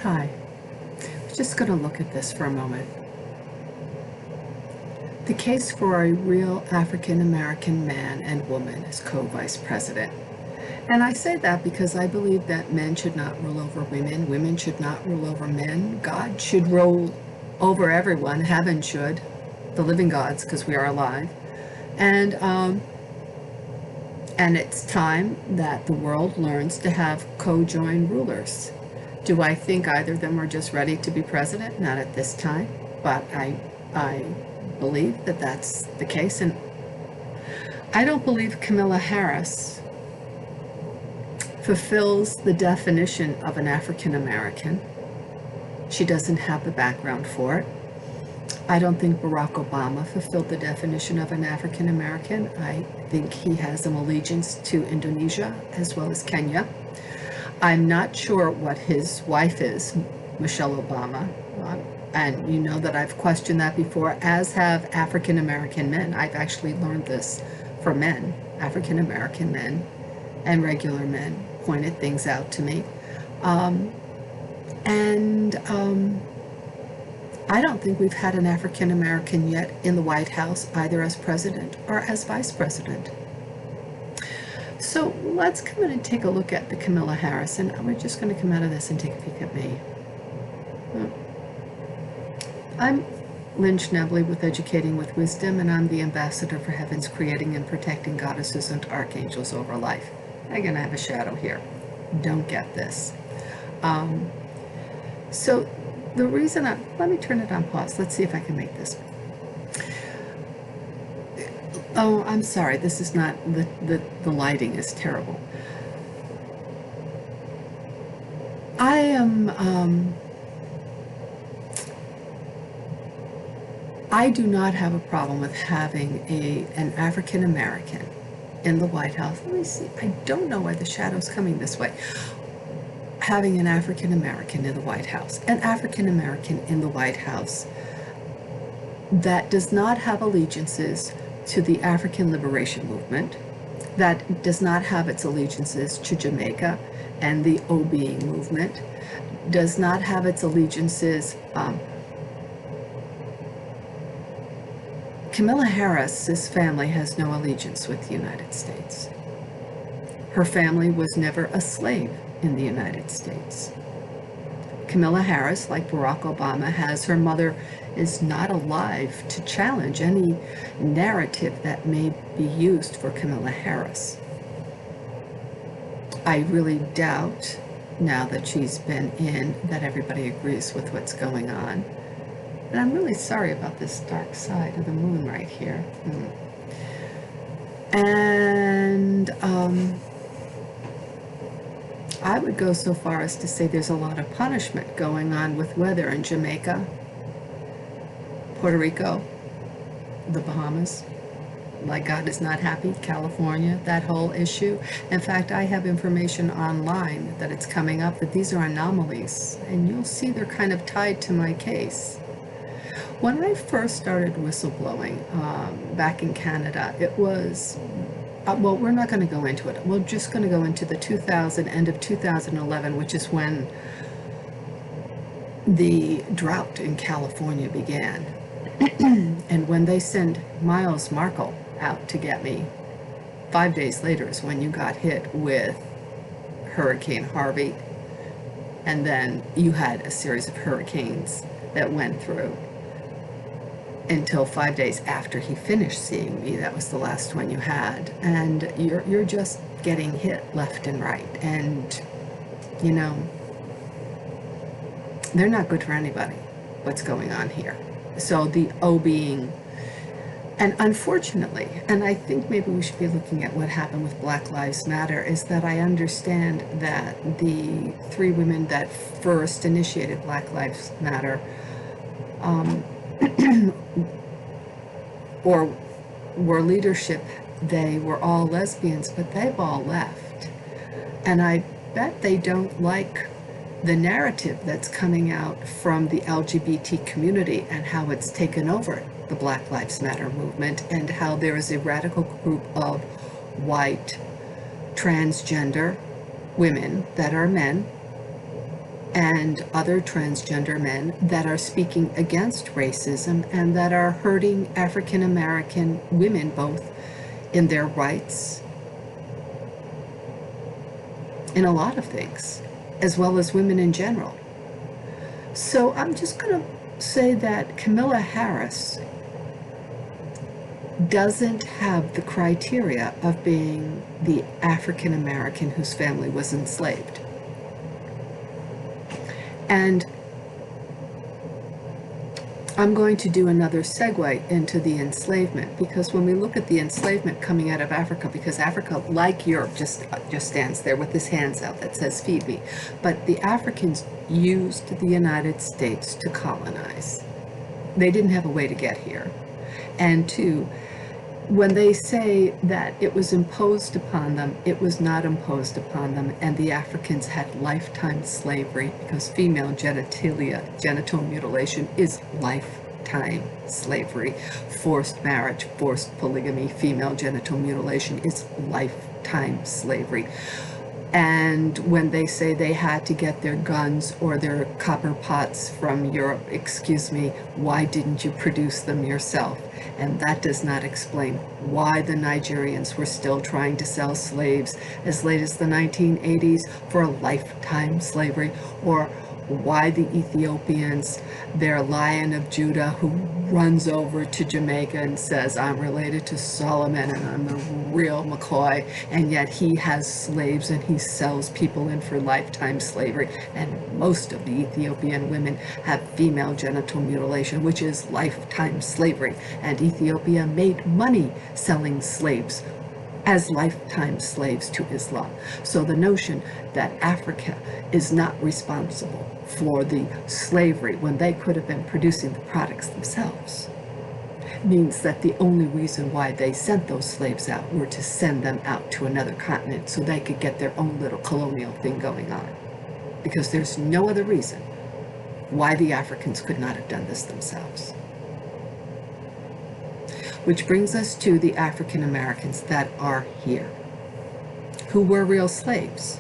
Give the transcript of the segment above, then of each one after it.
Hi, I'm just going to look at this for a moment. The case for a real African American man and woman as co-vice president. And I say that because I believe that men should not rule over women, women should not rule over men, God should rule over everyone, heaven should, the living gods, because we are alive. And it's time that the world learns to have co-joined rulers. Do I think either of them are just ready to be president? Not at this time, but I believe that that's the case. And I don't believe Kamala Harris fulfills the definition of an African American. She doesn't have the background for it. I don't think Barack Obama fulfilled the definition of an African American. I think he has an allegiance to Indonesia as well as Kenya. I'm not sure what his wife is, Michelle Obama, and you know that I've questioned that before, as have African American men. I've actually learned this from men, African American men and regular men pointed things out to me. I don't think we've had an African American yet in the White House, either as president or as vice president. So let's come in and take a look at the Kamala Harris, and we're just going to come out of this and take a peek at me. I'm Lynn Schnebley with Educating with Wisdom, and I'm the ambassador for Heaven's creating and protecting goddesses and archangels over life. I'm going to have a shadow here. Don't get this. So the reason let me turn it on pause. Let's see if I can make this. Oh, I'm sorry. This is not, the lighting is terrible. I do not have a problem with having an African American in the White House. Let me see. I don't know why the shadow's coming this way. Having an African American in the White House, an African American in the White House that does not have allegiances to the African Liberation Movement, that does not have its allegiances to Jamaica and the OBing movement, does not have its allegiances. Kamala Harris's family has no allegiance with the United States. Her family was never a slave in the United States. Kamala Harris, like Barack Obama, her mother is not alive to challenge any narrative that may be used for Kamala Harris. I really doubt, now that she's been in, that everybody agrees with what's going on. And I'm really sorry about this dark side of the moon right here. And I would go so far as to say there's a lot of punishment going on with weather in Jamaica, Puerto Rico, the Bahamas. Like God is not happy, California, that whole issue. In fact, I have information online that it's coming up that these are anomalies, and you'll see they're kind of tied to my case. When I first started whistleblowing back in Canada, it was, well, we're not going to go into it. We're just going to go into the end of 2011, which is when the drought in California began. And when they sent Miles Markle out to get me, 5 days later is when you got hit with Hurricane Harvey. And then you had a series of hurricanes that went through until 5 days after he finished seeing me. That was the last one you had. And you're just getting hit left and right. And, you know, they're not good for anybody, what's going on here. So the OBing, and unfortunately, and I think maybe we should be looking at what happened with Black Lives Matter, is that I understand that the 3 women that first initiated Black Lives Matter or were leadership, they were all lesbians, but they've all left. And I bet they don't like the narrative that's coming out from the LGBT community and how it's taken over the Black Lives Matter movement, and how there is a radical group of white transgender women that are men and other transgender men that are speaking against racism and that are hurting African American women both in their rights, in a lot of things, as well as women in general. So I'm just going to say that Kamala Harris doesn't have the criteria of being the African American whose family was enslaved. And I'm going to do another segue into the enslavement, because when we look at the enslavement coming out of Africa, because Africa, like Europe, just stands there with his hands out that says, feed me. But the Africans used the United States to colonize. They didn't have a way to get here. And two, when they say that it was imposed upon them, it was not imposed upon them, and the Africans had lifetime slavery, because female genital mutilation is lifetime slavery. Forced marriage, forced polygamy, female genital mutilation is lifetime slavery. And when they say they had to get their guns or their copper pots from Europe, excuse me, why didn't you produce them yourself? And that does not explain why the Nigerians were still trying to sell slaves as late as the 1980s for lifetime slavery, or why the Ethiopians, their Lion of Judah, who runs over to Jamaica and says, I'm related to Solomon and I'm the real McCoy, and yet he has slaves and he sells people in for lifetime slavery. And most of the Ethiopian women have female genital mutilation, which is lifetime slavery. And Ethiopia made money selling slaves as lifetime slaves to Islam. So the notion that Africa is not responsible for the slavery when they could have been producing the products themselves means that the only reason why they sent those slaves out were to send them out to another continent so they could get their own little colonial thing going on. Because there's no other reason why the Africans could not have done this themselves. Which brings us to the African Americans that are here, who were real slaves.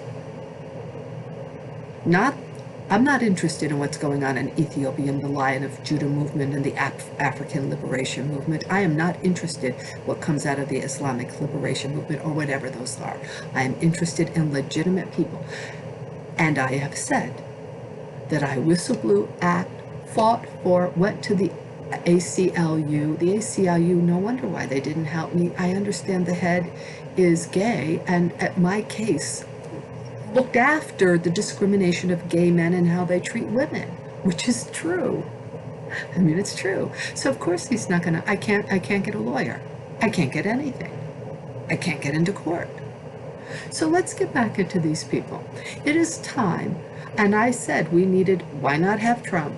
I'm not interested in what's going on in Ethiopia and the Lion of Judah movement and the African liberation movement. I am not interested what comes out of the Islamic liberation movement or whatever those are. I am interested in legitimate people. And I have said that I whistle-blew at, fought for, went to the ACLU. The ACLU, no wonder why they didn't help me. I understand the head is gay, and at my case looked after the discrimination of gay men and how they treat women, which is true. I mean, it's true. So of course he's not gonna, I can't get a lawyer. I can't get anything. I can't get into court. So let's get back into these people. It is time, and I said we needed, why not have Trump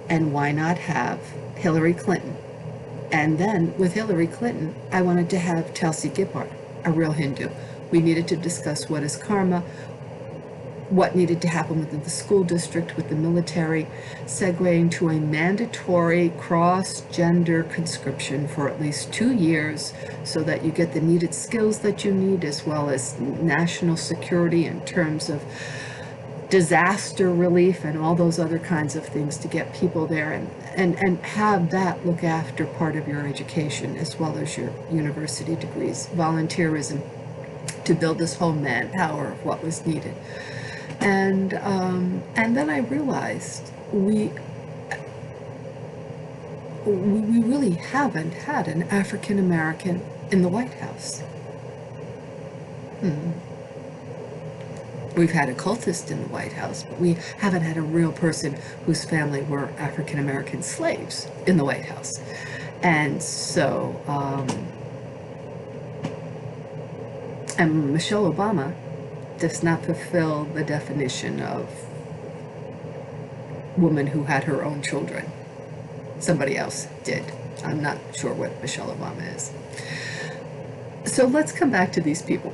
and why not have Hillary Clinton? And then with Hillary Clinton, I wanted to have Tulsi Gabbard, a real Hindu. We needed to discuss what is karma, what needed to happen within the school district, with the military, segueing to a mandatory cross-gender conscription for at least 2 years so that you get the needed skills that you need, as well as national security in terms of disaster relief and all those other kinds of things to get people there, and have that look after part of your education as well as your university degrees, volunteerism to build this whole manpower of what was needed. And then I realized we really haven't had an African American in the White House. We've had a cultist in the White House, but we haven't had a real person whose family were African American slaves in the White House. And so, and Michelle Obama does not fulfill the definition of woman who had her own children. Somebody else did. I'm not sure what Michelle Obama is. So let's come back to these people,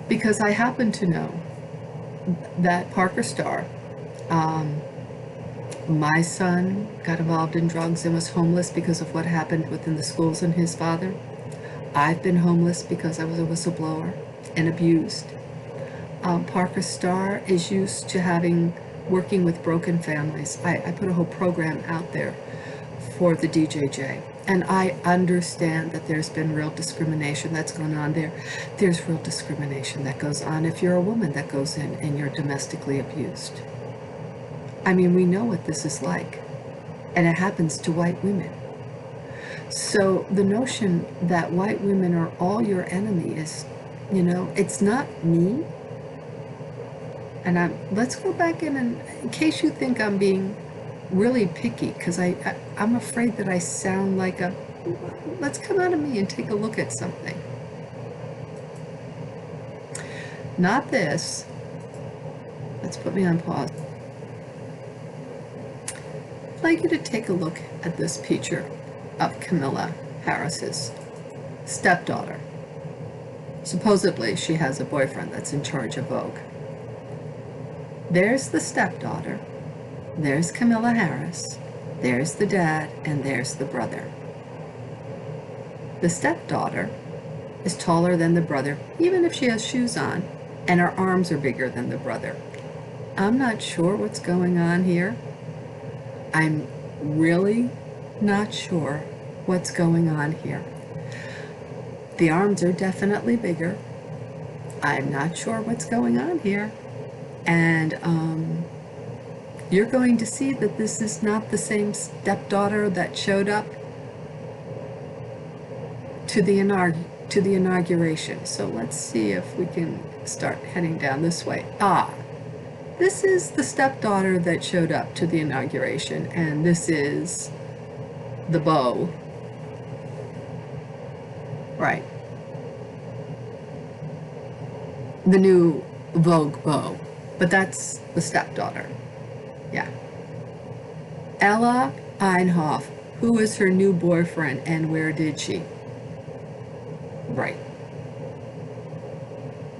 because I happen to know that Parker Starr, my son got involved in drugs and was homeless because of what happened within the schools and his father. I've been homeless because I was a whistleblower and abused. Parker Starr is used to having working with broken families. I put a whole program out there for the DJJ. And I understand that there's been real discrimination that's gone on there. There's real discrimination that goes on if you're a woman that goes in and you're domestically abused. I mean, we know what this is like. And it happens to white women. So the notion that white women are all your enemy is, you know, it's not me. And let's go back in case you think I'm being really picky, because I'm afraid that I sound like let's come out of me and take a look at something. Not this. Let's put me on pause. I'd like you to take a look at this picture of Kamala Harris's stepdaughter. Supposedly she has a boyfriend that's in charge of Vogue. There's the stepdaughter, there's Kamala Harris, there's the dad, and there's the brother. The stepdaughter is taller than the brother, even if she has shoes on, and her arms are bigger than the brother. I'm not sure what's going on here. I'm really not sure what's going on here. The arms are definitely bigger. I'm not sure what's going on here. And you're going to see that this is not the same stepdaughter that showed up to the inauguration. So let's see if we can start heading down this way. This is the stepdaughter that showed up to the inauguration, and this is the beau. Right. The new Vogue beau. But that's the stepdaughter. Yeah. Ella Einhoff. Who is her new boyfriend and where did she? Right.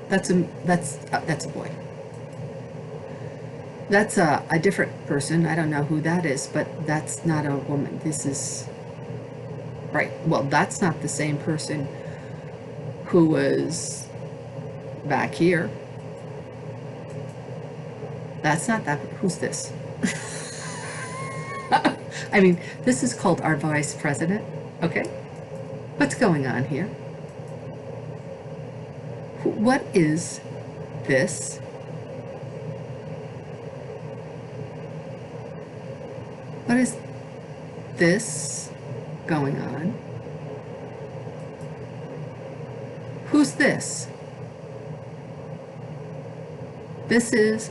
That's a boy. That's a different person. I don't know who that is, but that's not a woman. This is, right. Well, that's not the same person who was back here. That's not that. Who's this? I mean, this is called our vice president. Okay. What's going on here? What is this? What is this going on? Who's this? This is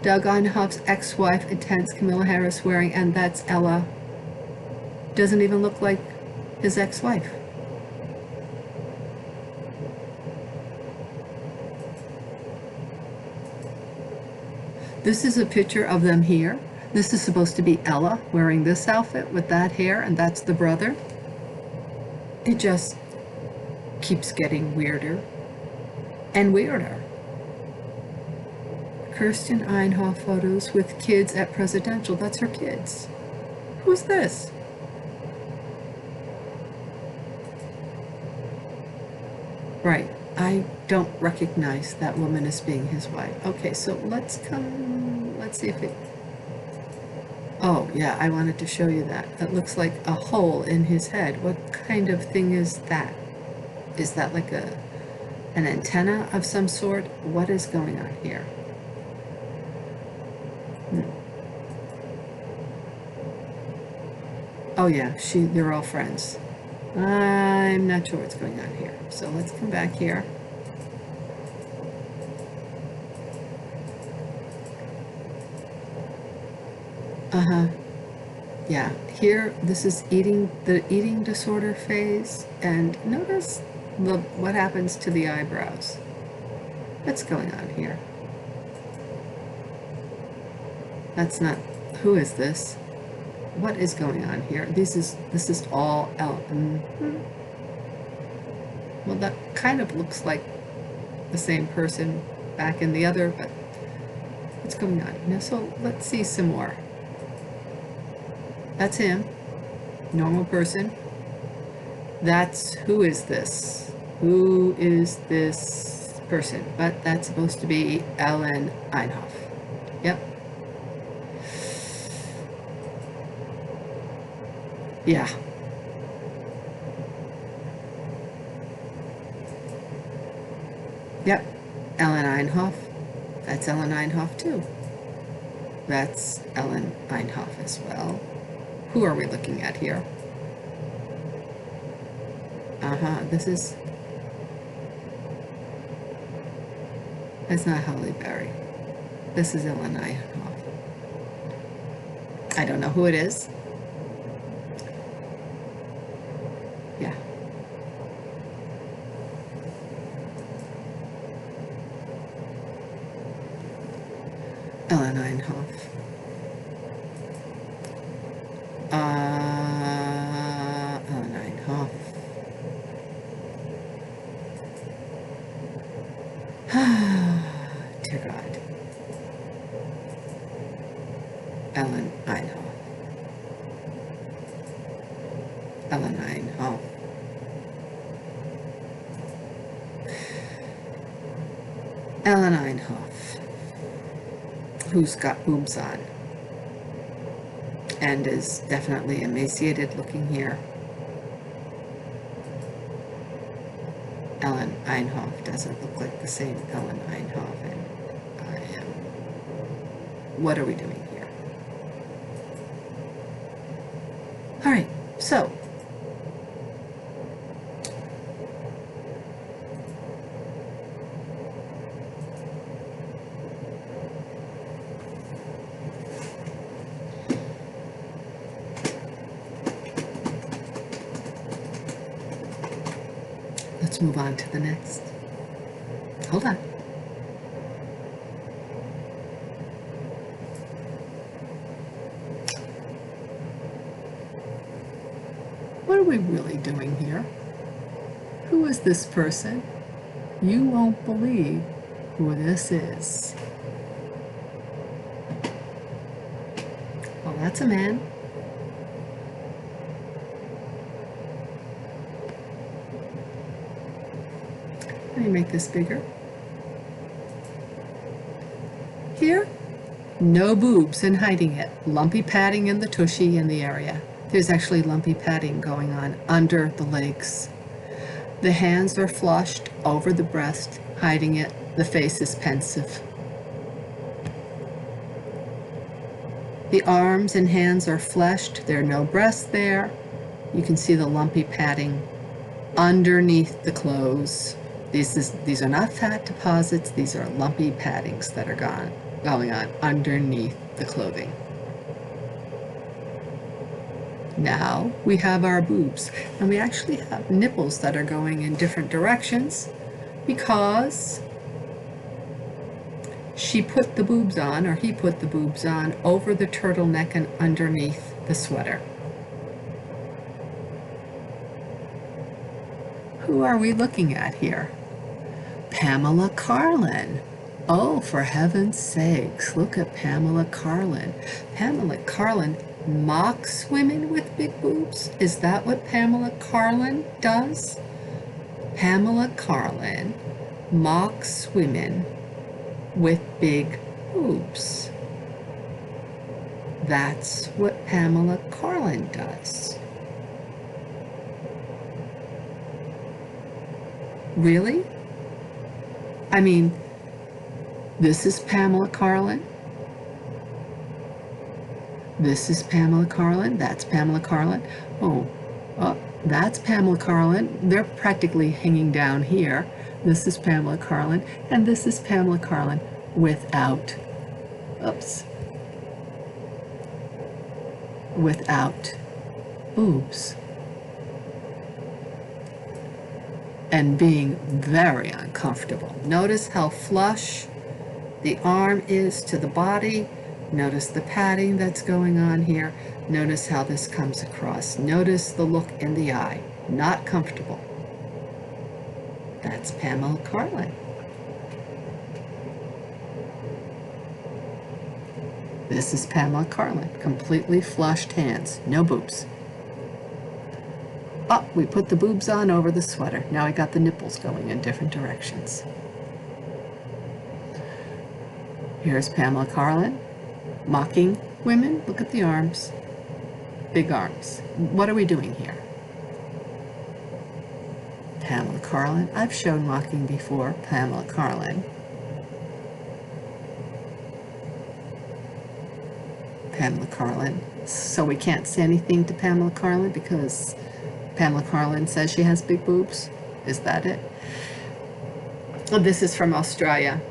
Doug Einhoff's ex-wife attends Kamala Harris wearing, and that's Ella. Doesn't even look like his ex-wife. This is a picture of them here. This is supposed to be Ella wearing this outfit with that hair, and that's the brother. It just keeps getting weirder and weirder. Kirsten Einhoff photos with kids at presidential. That's her kids. Who's this? Right. I don't recognize that woman as being his wife. Okay, so let's see if it... Oh, yeah, I wanted to show you that. It looks like a hole in his head. What kind of thing is that? Is that like an antenna of some sort? What is going on here? Oh yeah, they're all friends. I'm not sure what's going on here. So let's come back here. Yeah, here, this is the eating disorder phase. And notice what happens to the eyebrows. What's going on here? That's not, who is this? What is going on here? This is all well, that kind of looks like the same person back in the other, but what's going on? Now, so let's see some more. That's him, normal person. Who is this? Who is this person? But that's supposed to be Ellen Einhoff. Yep. Yeah. Yep. Ellen Einhoff. That's Ellen Einhoff too. That's Ellen Einhoff as well. Who are we looking at here? This that's not Halle Berry. This is Ellen Einhoff. I don't know who it is. Yeah. Ellen Einhoff. Ellen Einhoff. Dear God. Ellen Einhoff. Ellen Einhoff. Ellen Einhoff, who's got boobs on and is definitely emaciated looking here. Ellen Einhoff doesn't look like the same Ellen Einhoff, and I am. What are we doing here? All right, so let's move on to the next. Hold on. What are we really doing here? Who is this person? You won't believe who this is. Well, that's a man. Let me make this bigger. Here, no boobs and hiding it. Lumpy padding in the tushy in the area. There's actually lumpy padding going on under the legs. The hands are flushed over the breast, hiding it. The face is pensive. The arms and hands are fleshed. There are no breasts there. You can see the lumpy padding underneath the clothes. These are not fat deposits. These are lumpy paddings that are going on underneath the clothing. Now we have our boobs, and we actually have nipples that are going in different directions because she put the boobs on, or he put the boobs on, over the turtleneck and underneath the sweater. Who are we looking at here? Pamela Karlan. Oh, for heaven's sakes, look at Pamela Karlan. Pamela Karlan mocks women with big boobs? Is that what Pamela Karlan does? Pamela Karlan mocks women with big boobs. That's what Pamela Karlan does. Really? I mean, this is Pamela Karlan. This is Pamela Karlan. That's Pamela Karlan. Oh, that's Pamela Karlan. They're practically hanging down here. This is Pamela Karlan. And this is Pamela Karlan without, without boobs. And being very uncomfortable. Notice how flush the arm is to the body. Notice the padding that's going on here. Notice how this comes across. Notice the look in the eye. Not comfortable. That's Pamela Karlan. This is Pamela Karlan. Completely flushed hands. No boobs. Oh, we put the boobs on over the sweater. Now we got the nipples going in different directions. Here's Pamela Karlan mocking women. Look at the arms. big arms. What are we doing here? Pamela Karlan. I've shown walking before. Pamela Karlan. Pamela Karlan. So we can't say anything to Pamela Karlan because Pamela Karlan says she has big boobs. Is that it? Oh, this is from Australia.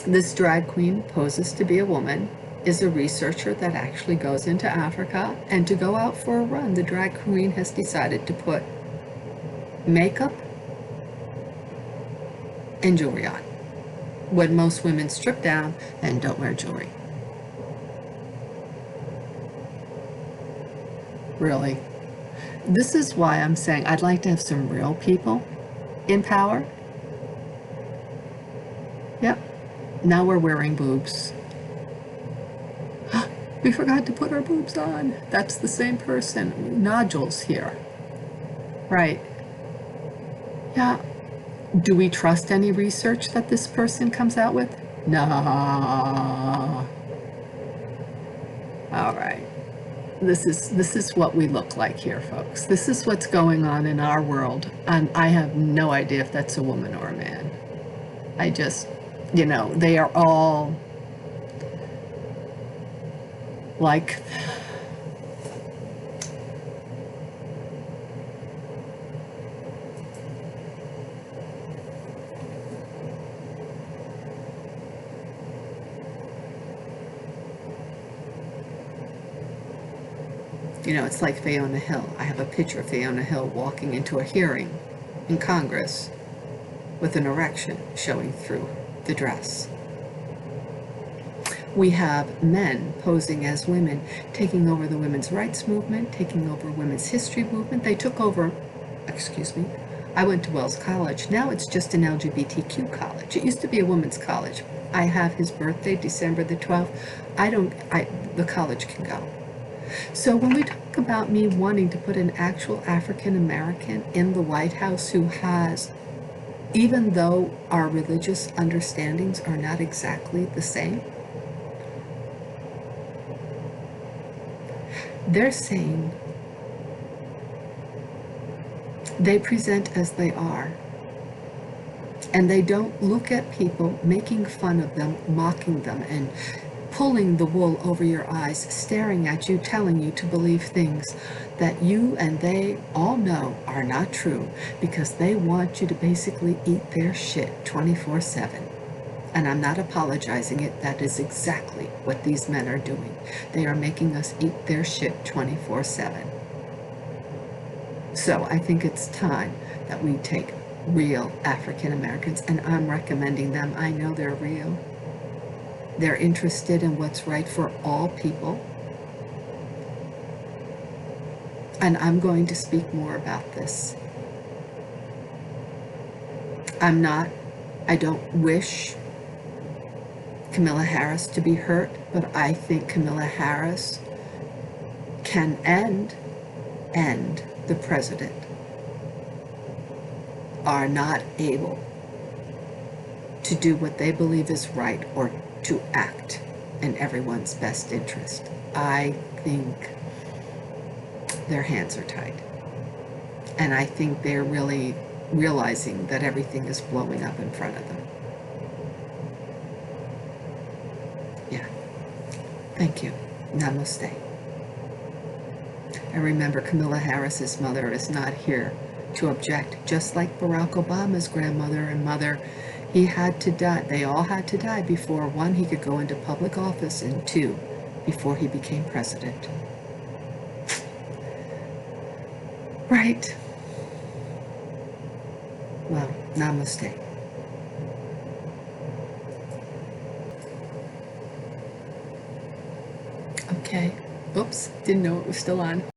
This drag queen poses to be a woman, is a researcher that actually goes into Africa, and to go out for a run, the drag queen has decided to put makeup and jewelry on, when most women strip down and don't wear jewelry. Really? This is why I'm saying I'd like to have some real people in power. Yep. Now we're wearing boobs. We forgot to put our boobs on. That's the same person. Nodules here. Right. Yeah. Do we trust any research that this person comes out with? No. All right. This is what we look like here, folks. This is what's going on in our world, and I have no idea if that's a woman or a man. I just, they are all like, it's like Fiona Hill. I have a picture of Fiona Hill walking into a hearing in Congress with an erection showing through the dress. We have men posing as women, taking over the women's rights movement, taking over women's history movement. They took over, I went to Wells College. Now it's just an LGBTQ college. It used to be a women's college. I have his birthday, December the 12th. The college can go. So when we talk about me wanting to put an actual African American in the White House who has, even though our religious understandings are not exactly the same, they're saying they present as they are. And they don't look at people, making fun of them, mocking them, and pulling the wool over your eyes, staring at you, telling you to believe things that you and they all know are not true, because they want you to basically eat their shit 24/7. And I'm not apologizing it. That is exactly what these men are doing. They are making us eat their shit 24/7. So I think it's time that we take real African Americans, and I'm recommending them. I know they're real. They're interested in what's right for all people. And I'm going to speak more about this. I don't wish Kamala Harris to be hurt, but I think Kamala Harris can end the president are not able to do what they believe is right or to act in everyone's best interest. I think their hands are tied. And I think they're really realizing that everything is blowing up in front of them. Yeah. Thank you. Namaste. And remember, Kamala Harris's mother is not here to object. Just like Barack Obama's grandmother and mother, he had to die. They all had to die before, one, he could go into public office, and two, before he became president. Right. Well, namaste. Okay. Oops, didn't know it was still on.